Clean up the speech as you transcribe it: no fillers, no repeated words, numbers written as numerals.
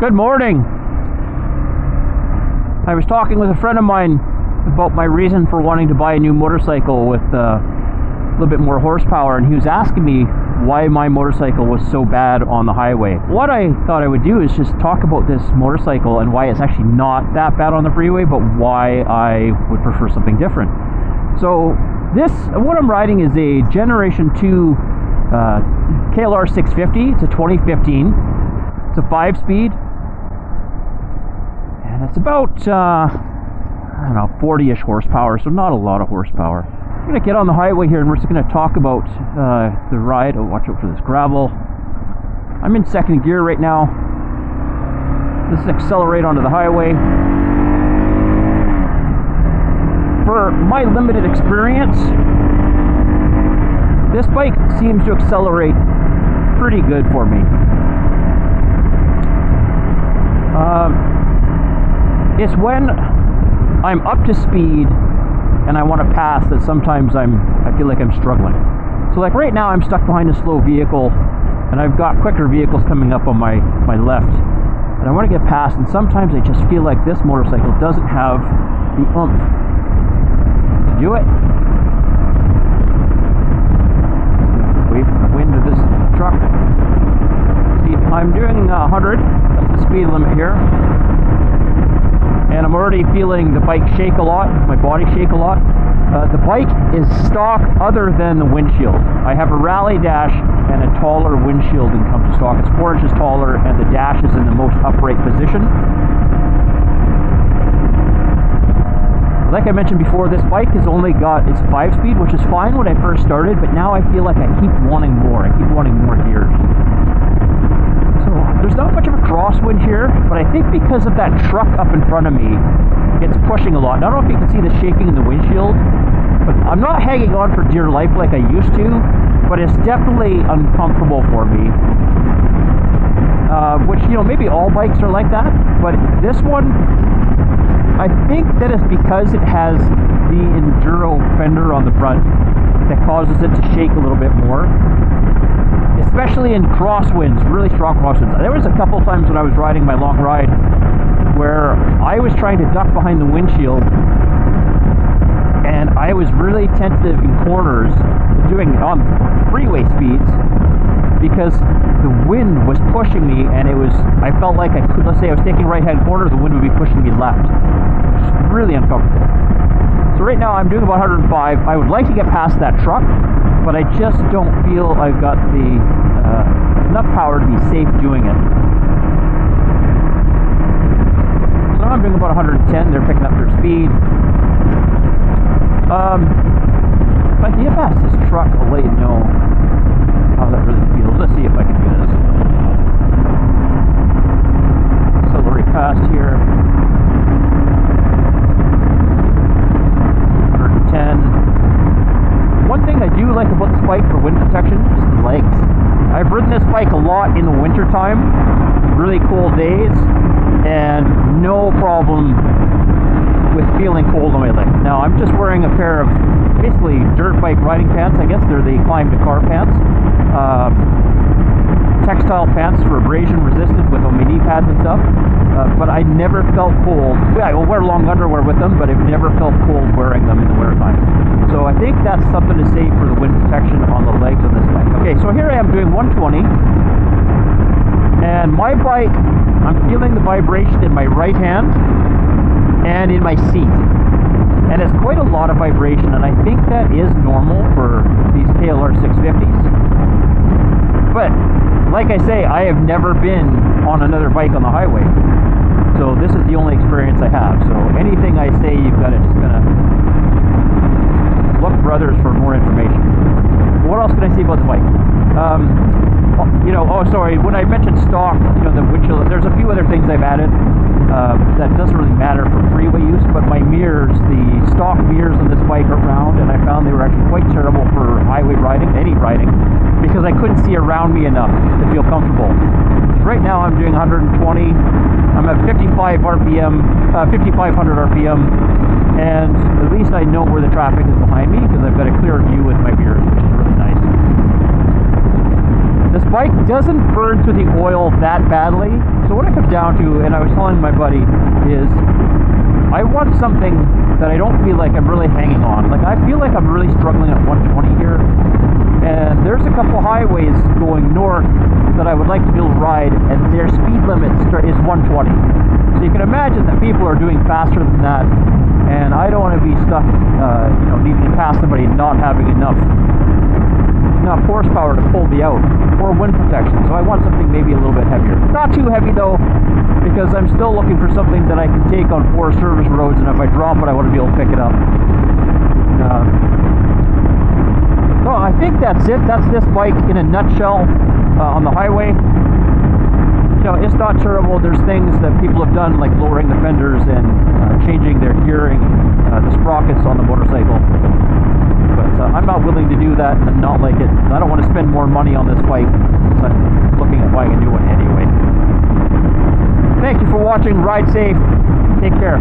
Good morning. I was talking with a friend of mine about my reason for wanting to buy a new motorcycle with a little bit more horsepower, and he was asking me why my motorcycle was so bad on the highway. What I thought I would do is just talk about this motorcycle and why it's actually not that bad on the freeway, but why I would prefer something different. So what I'm riding is a Generation 2 KLR650. It's a 2015. It's a 5-speed. And it's about, I don't know, 40-ish horsepower, so not a lot of horsepower. I'm going to get on the highway here and we're just going to talk about the ride. Oh, watch out for this gravel. I'm in second gear right now. Let's accelerate onto the highway. For my limited experience, this bike seems to accelerate pretty good for me. It's when I'm up to speed and I want to pass that sometimes I feel like I'm struggling. So like right now I'm stuck behind a slow vehicle and I've got quicker vehicles coming up on my left, and I want to get past, and sometimes I just feel like this motorcycle doesn't have the oomph to do it. Away from the wind of this truck. See, I'm doing 100, that's the speed limit here. And I'm already feeling the bike shake a lot, my body shake a lot. The bike is stock other than the windshield. I have a rally dash and a taller windshield than comes to stock. It's 4 inches taller and the dash is in the most upright position. Like I mentioned before, this bike has only got, it's 5-speed, which is fine when I first started, but now I feel like I keep wanting more. I keep wanting more gears. So there's not much of a crosswind here, but I think because of that truck up in front of me, it's pushing a lot. I don't know if you can see the shaking in the windshield, but I'm not hanging on for dear life like I used to, but it's definitely uncomfortable for me. Which, you know, maybe all bikes are like that, but this one, I think that it's because it has the enduro fender on the front that causes it to shake a little bit more. Especially in crosswinds, really strong crosswinds. There was a couple times when I was riding my long ride where I was trying to duck behind the windshield and I was really tentative in corners, doing it on freeway speeds, because the wind was pushing me and I felt like I could, let's say I was taking right hand corner, the wind would be pushing me left. Just really uncomfortable. So right now I'm doing about 105. I would like to get past that truck, but I just don't feel I've got the enough power to be safe doing it. So now I'm doing about 110. They're picking up their speed. If I can get past this truck, I'll let you know how that really feels. Let's see if I can do this. Accelerate past here. 110. One thing I do like about this bike for wind protection is the legs. I've ridden this bike a lot in the winter time, really cold days, and no problem with feeling cold on my legs. Now I'm just wearing a pair of basically dirt bike riding pants. I guess they're the climb to car pants. Textile pants for abrasion resistant with my knee pads and stuff. But I never felt cold. I will wear long underwear with them, but I've never felt cold wearing them in the winter time. So I think that's something to say for the wind protection on the legs of this bike. Okay, so here I am doing 120. And my bike, I'm feeling the vibration in my right hand and in my seat. And it's quite a lot of vibration, and I think that is normal for these KLR650s. But like I say, I have never been on another bike on the highway. So this is the only experience I have. So anything I say, you've got to just gonna look for others for more information. What else can I say about the bike? You know, oh sorry, when I mentioned stock, you know, the windshield, there's a few other things I've added that doesn't really matter for freeway use, but my mirrors, the stock mirrors on this bike are round, and I found they were actually quite terrible for highway riding, any riding, because I couldn't see around me enough to feel comfortable. Right now I'm doing 120. I'm at 55 RPM, 5,500 RPM, and at least I know where the traffic is behind me because I've got a clear view with my mirrors, which is really nice. This bike doesn't burn through the oil that badly. So what it comes down to, and I was telling my buddy, is I want something that I don't feel like I'm really hanging on. Like, I feel like I'm really struggling at 120 here. And there's a couple highways going north that I would like to be able to ride, and their speed limit is 120. So you can imagine that people are doing faster than that, and I don't want to be stuck, needing to pass somebody and not having enough horsepower to pull me out, or wind protection. So I want something maybe a little bit heavier. Not too heavy though, because I'm still looking for something that I can take on 4 service roads, and if I drop it, I want to be able to pick it up. So I think that's it. That's this bike in a nutshell on the highway. It's not terrible. There's things that people have done, like lowering the fenders and changing their gearing, the sprockets on the motorcycle. But I'm not willing to do that and not like it. I don't want to spend more money on this bike since I'm looking at buying a new one anyway. Thank you for watching. Ride safe. Take care.